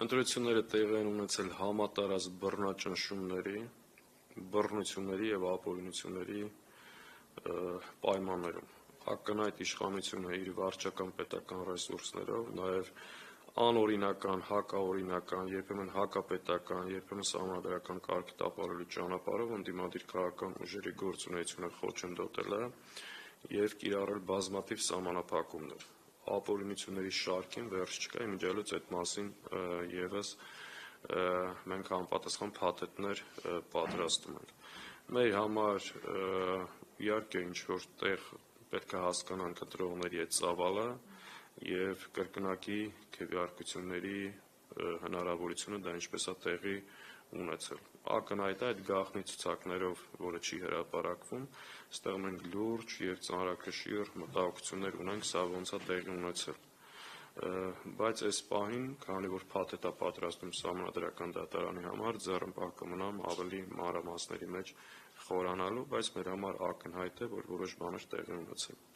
Ընտրությունները տեղի են ունեցել համատարած բռնաճնշումների, բռնությունների և ապօրինությունների պայմաններում։ Ակնհայտ իշխանությունը իր վարչական պետական ռեսուրսներով, նաև անօրինական, հակաօրինական, երբեմն հակապետական, երբեմն սահմանադրական կարգի տապալելու ճանապարհով ընդդիմադիր քաղաքական ուժերի գործունեությունը խոչընդոտել է և կիրառել բազմաթիվ սահմանափակումներ։ Ապօրինությունների շարքին վերջ չկա, իմիջիալից այդ մասին ևս մենք համապատասխան փաթեթներ պատրաստում ենք։ Մեր համար իհարկե ինչ-որ տեղ պետք է հասկանանք ընտրողների այդ ծավալը և կրկնակի քվեարկությունների հնարավորությունը դա ինչպես է տեղի ունեցել։ Ակնհայտ է այդ գաղտնի ցուցակներով, որը չի հրապարակվում, այստեղ մենք լուրջ և ծանրակշիռ մտահոգություններ ունենք, սա ոնց է տեղի ունեցել։ Բայց այս պահին, քանի որ փաթեթ է պատրաստում Սահմանադրական դատարանի համար, ձեռնպահ կմնամ ավելի մանրամասների մեջ խորանալու, բայց մեր համար ակնհայտ է, որ որոշ բաներ տեղի ունեցել։